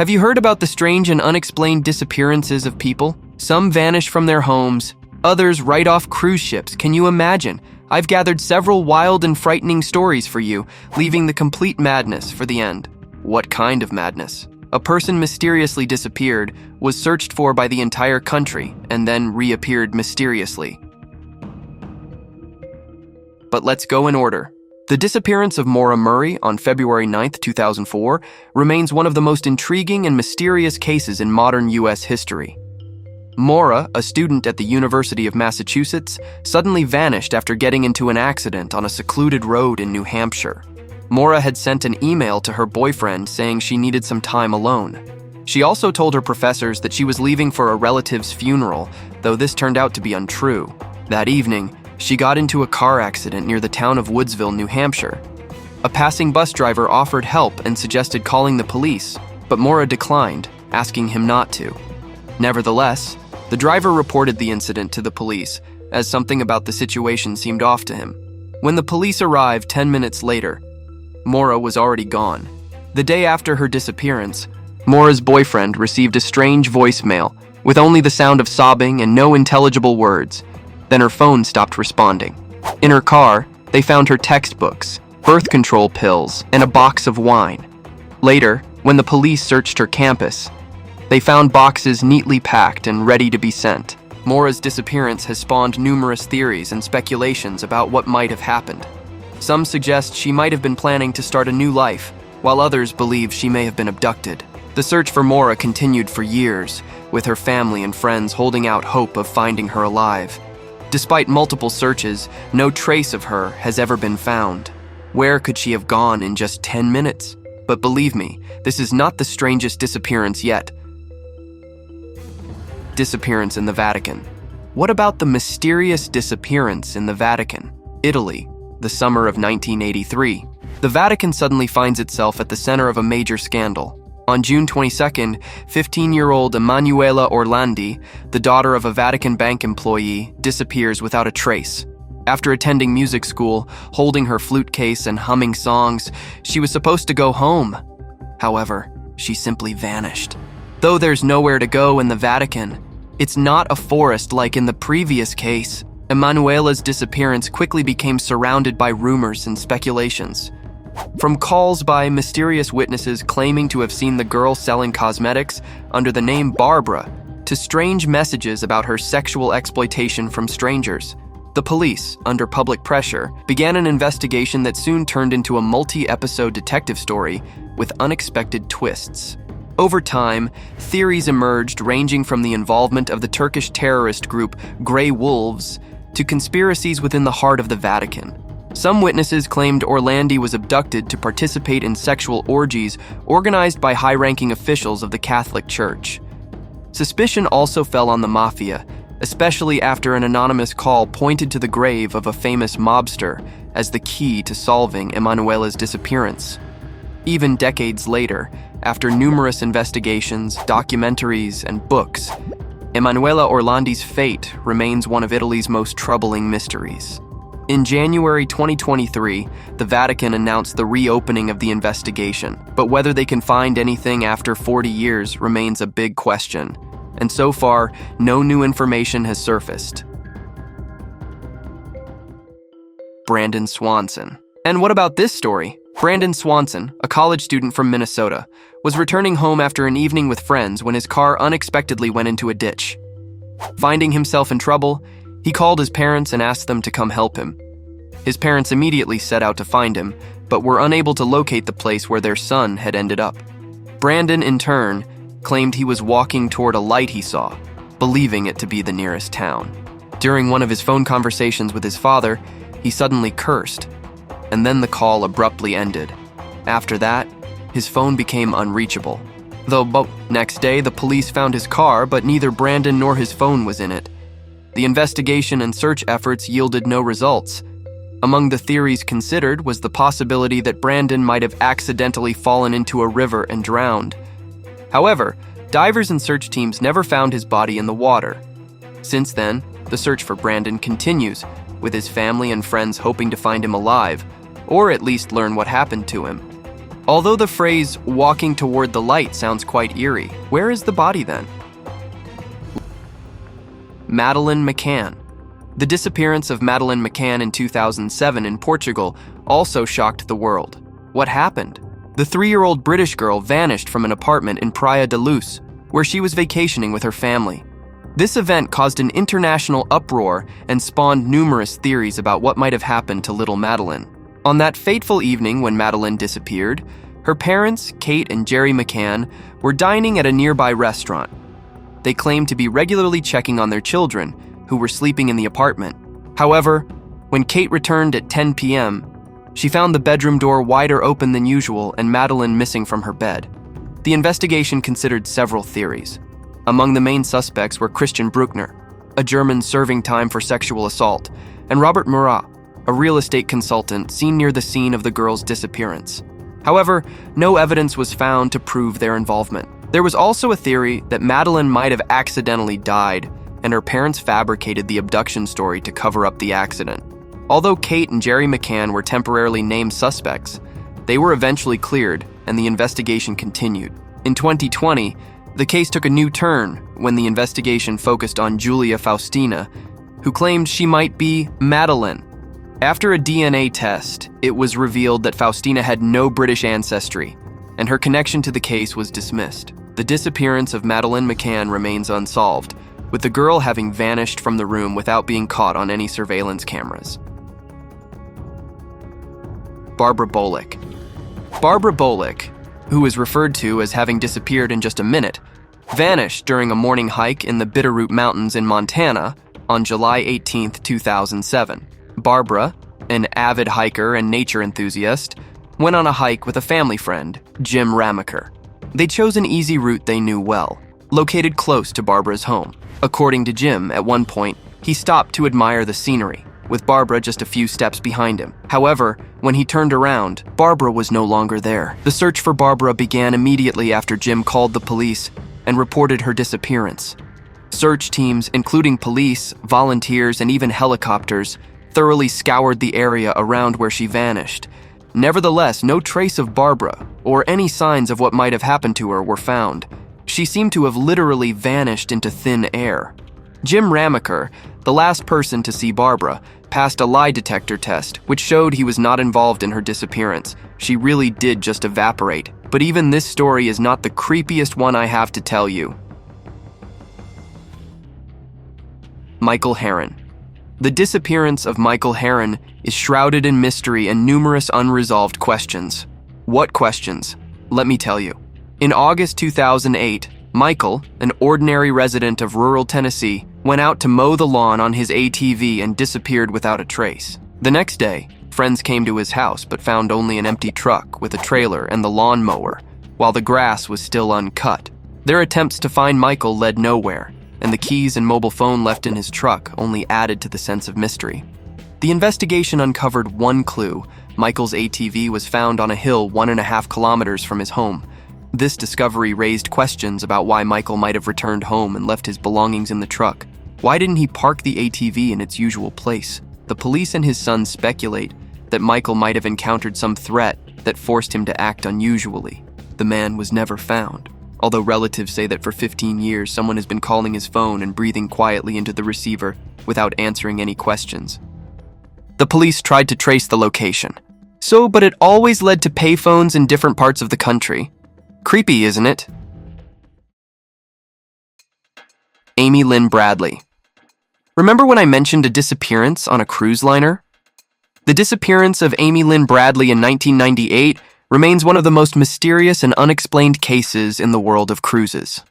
Have you heard about the strange and unexplained disappearances of people? Some vanish from their homes, others right off cruise ships. Can you imagine? I've gathered several wild and frightening stories for you, leaving the complete madness for the end. What kind of madness? A person mysteriously disappeared, was searched for by the entire country, and then reappeared mysteriously. But let's go in order. The disappearance of Maura Murray on February 9, 2004, remains one of the most intriguing and mysterious cases in modern U.S. history. Maura, a student at the University of Massachusetts, suddenly vanished after getting into an accident on a secluded road in New Hampshire. Maura had sent an email to her boyfriend saying she needed some time alone. She also told her professors that she was leaving for a relative's funeral, though this turned out to be untrue. That evening, she got into a car accident near the town of Woodsville, New Hampshire. A passing bus driver offered help and suggested calling the police, but Maura declined, asking him not to. Nevertheless, the driver reported the incident to the police, as something about the situation seemed off to him. When the police arrived 10 minutes later, Maura was already gone. The day after her disappearance, Maura's boyfriend received a strange voicemail with only the sound of sobbing and no intelligible words. Then her phone stopped responding. In her car, they found her textbooks, birth control pills, and a box of wine. Later, when the police searched her campus, they found boxes neatly packed and ready to be sent. Maura's disappearance has spawned numerous theories and speculations about what might have happened. Some suggest she might have been planning to start a new life, while others believe she may have been abducted. The search for Maura continued for years, with her family and friends holding out hope of finding her alive. Despite multiple searches, no trace of her has ever been found. Where could she have gone in just 10 minutes? But believe me, this is not the strangest disappearance yet. Disappearance in the Vatican. What about the mysterious disappearance in the Vatican, Italy, the summer of 1983? The Vatican suddenly finds itself at the center of a major scandal. On June 22nd, 15-year-old Emanuela Orlandi, the daughter of a Vatican bank employee, disappears without a trace. After attending music school, holding her flute case and humming songs, she was supposed to go home. However, she simply vanished. Though there's nowhere to go in the Vatican, it's not a forest like in the previous case. Emanuela's disappearance quickly became surrounded by rumors and speculations. From calls by mysterious witnesses claiming to have seen the girl selling cosmetics under the name Barbara, to strange messages about her sexual exploitation from strangers. The police, under public pressure, began an investigation that soon turned into a multi-episode detective story with unexpected twists. Over time, theories emerged ranging from the involvement of the Turkish terrorist group Grey Wolves to conspiracies within the heart of the Vatican. Some witnesses claimed Orlandi was abducted to participate in sexual orgies organized by high-ranking officials of the Catholic Church. Suspicion also fell on the mafia, especially after an anonymous call pointed to the grave of a famous mobster as the key to solving Emanuela's disappearance. Even decades later, after numerous investigations, documentaries, and books, Emanuela Orlandi's fate remains one of Italy's most troubling mysteries. In January 2023, the Vatican announced the reopening of the investigation, but whether they can find anything after 40 years remains a big question. And so far, no new information has surfaced. Brandon Swanson. And what about this story? Brandon Swanson, a college student from Minnesota, was returning home after an evening with friends when his car unexpectedly went into a ditch. Finding himself in trouble, he called his parents and asked them to come help him. His parents immediately set out to find him, but were unable to locate the place where their son had ended up. Brandon, in turn, claimed he was walking toward a light he saw, believing it to be the nearest town. During one of his phone conversations with his father, he suddenly cursed, and then the call abruptly ended. After that, his phone became unreachable. Though next day, the police found his car, but neither Brandon nor his phone was in it. The investigation and search efforts yielded no results. Among the theories considered was the possibility that Brandon might have accidentally fallen into a river and drowned. However, divers and search teams never found his body in the water. Since then, the search for Brandon continues, with his family and friends hoping to find him alive, or at least learn what happened to him. Although the phrase walking toward the light sounds quite eerie, where is the body then? Madeleine McCann. The disappearance of Madeleine McCann in 2007 in Portugal also shocked the world. What happened? The 3-year-old British girl vanished from an apartment in Praia da Luz, where she was vacationing with her family. This event caused an international uproar and spawned numerous theories about what might have happened to little Madeleine. On that fateful evening when Madeleine disappeared, her parents, Kate and Jerry McCann, were dining at a nearby restaurant. They claimed to be regularly checking on their children, who were sleeping in the apartment. However, when Kate returned at 10 p.m., she found the bedroom door wider open than usual and Madeleine missing from her bed. The investigation considered several theories. Among the main suspects were Christian Bruckner, a German serving time for sexual assault, and Robert Murray, a real estate consultant seen near the scene of the girl's disappearance. However, no evidence was found to prove their involvement. There was also a theory that Madeleine might have accidentally died, and her parents fabricated the abduction story to cover up the accident. Although Kate and Jerry McCann were temporarily named suspects, they were eventually cleared, and the investigation continued. In 2020, the case took a new turn when the investigation focused on Julia Faustina, who claimed she might be Madeleine. After a DNA test, it was revealed that Faustina had no British ancestry, and her connection to the case was dismissed. The disappearance of Madeleine McCann remains unsolved, with the girl having vanished from the room without being caught on any surveillance cameras. Barbara Bolick. Barbara Bolick, who is referred to as having disappeared in just a minute, vanished during a morning hike in the Bitterroot Mountains in Montana on July 18, 2007. Barbara, an avid hiker and nature enthusiast, went on a hike with a family friend, Jim Ramaker. They chose an easy route they knew well, located close to Barbara's home. According to Jim, at one point, he stopped to admire the scenery, with Barbara just a few steps behind him. However, when he turned around, Barbara was no longer there. The search for Barbara began immediately after Jim called the police and reported her disappearance. Search teams, including police, volunteers, and even helicopters, thoroughly scoured the area around where she vanished. Nevertheless, no trace of Barbara or any signs of what might have happened to her were found. She seemed to have literally vanished into thin air. Jim Ramaker, the last person to see Barbara, passed a lie detector test, which showed he was not involved in her disappearance. She really did just evaporate. But even this story is not the creepiest one I have to tell you. Michael Heron. The disappearance of Michael Heron is shrouded in mystery and numerous unresolved questions. What questions? Let me tell you. In August 2008, Michael, an ordinary resident of rural Tennessee, went out to mow the lawn on his ATV and disappeared without a trace. The next day, friends came to his house but found only an empty truck with a trailer and the lawn mower, while the grass was still uncut. Their attempts to find Michael led nowhere, and the keys and mobile phone left in his truck only added to the sense of mystery. The investigation uncovered one clue. Michael's ATV was found on a hill 1.5 kilometers from his home. This discovery raised questions about why Michael might have returned home and left his belongings in the truck. Why didn't he park the ATV in its usual place? The police and his son speculate that Michael might have encountered some threat that forced him to act unusually. The man was never found, although relatives say that for 15 years someone has been calling his phone and breathing quietly into the receiver without answering any questions. The police tried to trace the location. But it always led to payphones in different parts of the country. Creepy, isn't it? Amy Lynn Bradley. Remember when I mentioned a disappearance on a cruise liner? The disappearance of Amy Lynn Bradley in 1998 remains one of the most mysterious and unexplained cases in the world of cruises.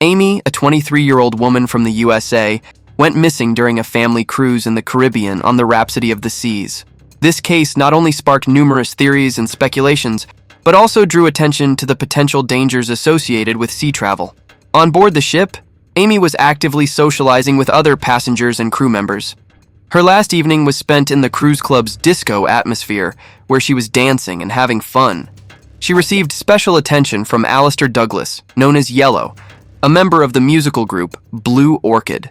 Amy, a 23-year-old woman from the USA, went missing during a family cruise in the Caribbean on the Rhapsody of the Seas. This case not only sparked numerous theories and speculations, but also drew attention to the potential dangers associated with sea travel. On board the ship, Amy was actively socializing with other passengers and crew members. Her last evening was spent in the cruise club's disco atmosphere, where she was dancing and having fun. She received special attention from Alistair Douglas, known as Yellow, a member of the musical group Blue Orchid.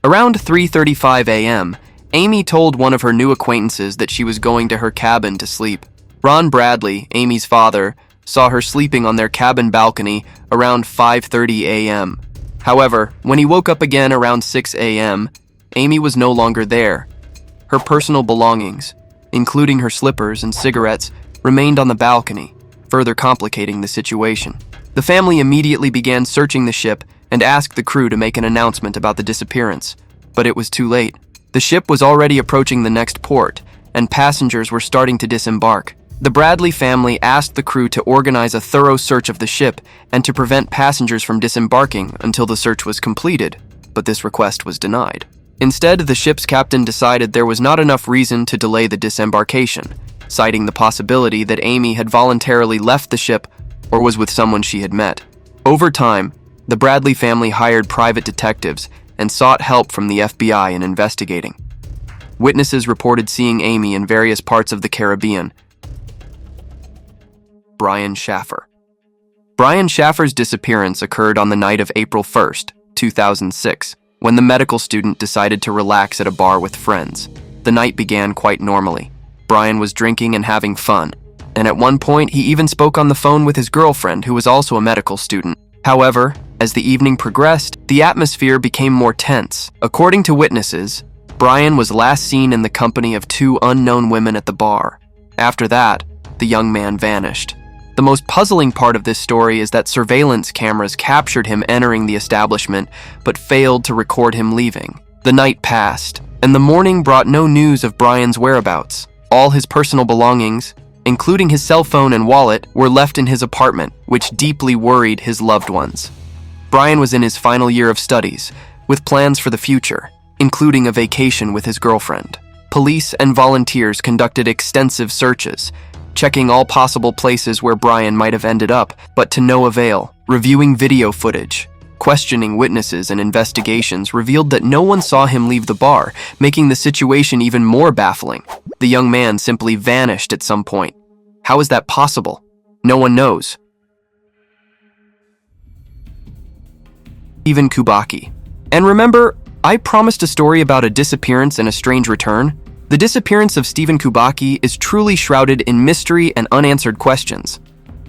Around 3:35 a.m., Amy told one of her new acquaintances that she was going to her cabin to sleep. Ron Bradley, Amy's father, saw her sleeping on their cabin balcony around 5:30 a.m. However, when he woke up again around 6 a.m., Amy was no longer there. Her personal belongings, including her slippers and cigarettes, remained on the balcony, further complicating the situation. The family immediately began searching the ship and asked the crew to make an announcement about the disappearance, but it was too late. The ship was already approaching the next port, and passengers were starting to disembark. The Bradley family asked the crew to organize a thorough search of the ship and to prevent passengers from disembarking until the search was completed, but this request was denied. Instead, the ship's captain decided there was not enough reason to delay the disembarkation, citing the possibility that Amy had voluntarily left the ship or was with someone she had met. Over time, the Bradley family hired private detectives and sought help from the FBI in investigating. Witnesses reported seeing Amy in various parts of the Caribbean. Brian Shaffer. Brian Shaffer's disappearance occurred on the night of April 1st, 2006, when the medical student decided to relax at a bar with friends. The night began quite normally. Brian was drinking and having fun, and at one point he even spoke on the phone with his girlfriend, who was also a medical student. However, as the evening progressed, the atmosphere became more tense. According to witnesses, Brian was last seen in the company of two unknown women at the bar. After that, the young man vanished. The most puzzling part of this story is that surveillance cameras captured him entering the establishment, but failed to record him leaving. The night passed, and the morning brought no news of Brian's whereabouts. All his personal belongings, including his cell phone and wallet, were left in his apartment, which deeply worried his loved ones. Brian was in his final year of studies, with plans for the future, including a vacation with his girlfriend. Police and volunteers conducted extensive searches, checking all possible places where Brian might have ended up, but to no avail. Reviewing video footage, questioning witnesses, and investigations revealed that no one saw him leave the bar, making the situation even more baffling. The young man simply vanished at some point. How is that possible? No one knows. Stephen Kubacki. And remember, I promised a story about a disappearance and a strange return? The disappearance of Stephen Kubacki is truly shrouded in mystery and unanswered questions.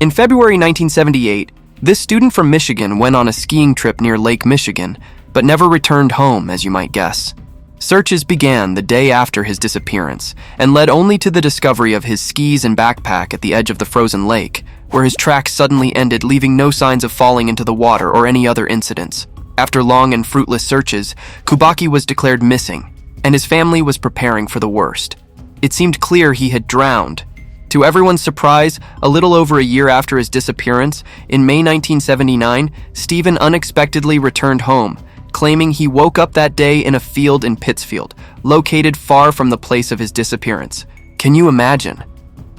In February 1978, this student from Michigan went on a skiing trip near Lake Michigan, but never returned home, as you might guess. Searches began the day after his disappearance and led only to the discovery of his skis and backpack at the edge of the frozen lake, where his tracks suddenly ended, leaving no signs of falling into the water or any other incidents. After long and fruitless searches, Kubacki was declared missing, and his family was preparing for the worst. It seemed clear he had drowned. To everyone's surprise, a little over a year after his disappearance, in May 1979, Stephen unexpectedly returned home, claiming he woke up that day in a field in Pittsfield, located far from the place of his disappearance. Can you imagine?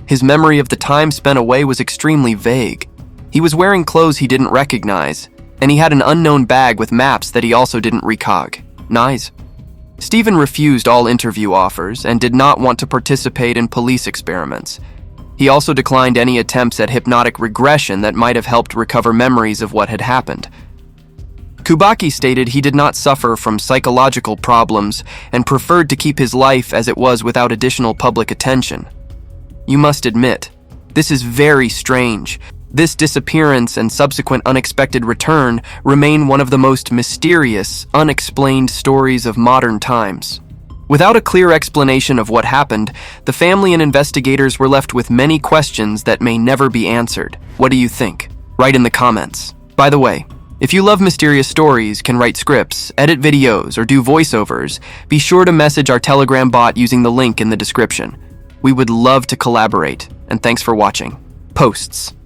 His memory of the time spent away was extremely vague. He was wearing clothes he didn't recognize, and he had an unknown bag with maps that he also didn't recognize. Stephen refused all interview offers and did not want to participate in police experiments. He also declined any attempts at hypnotic regression that might have helped recover memories of what had happened. Kubacki stated he did not suffer from psychological problems and preferred to keep his life as it was without additional public attention. You must admit, this is very strange. This disappearance and subsequent unexpected return remain one of the most mysterious, unexplained stories of modern times. Without a clear explanation of what happened, the family and investigators were left with many questions that may never be answered. What do you think? Write in the comments. By the way, if you love mysterious stories, can write scripts, edit videos, or do voiceovers, be sure to message our Telegram bot using the link in the description. We would love to collaborate, and thanks for watching. Posts.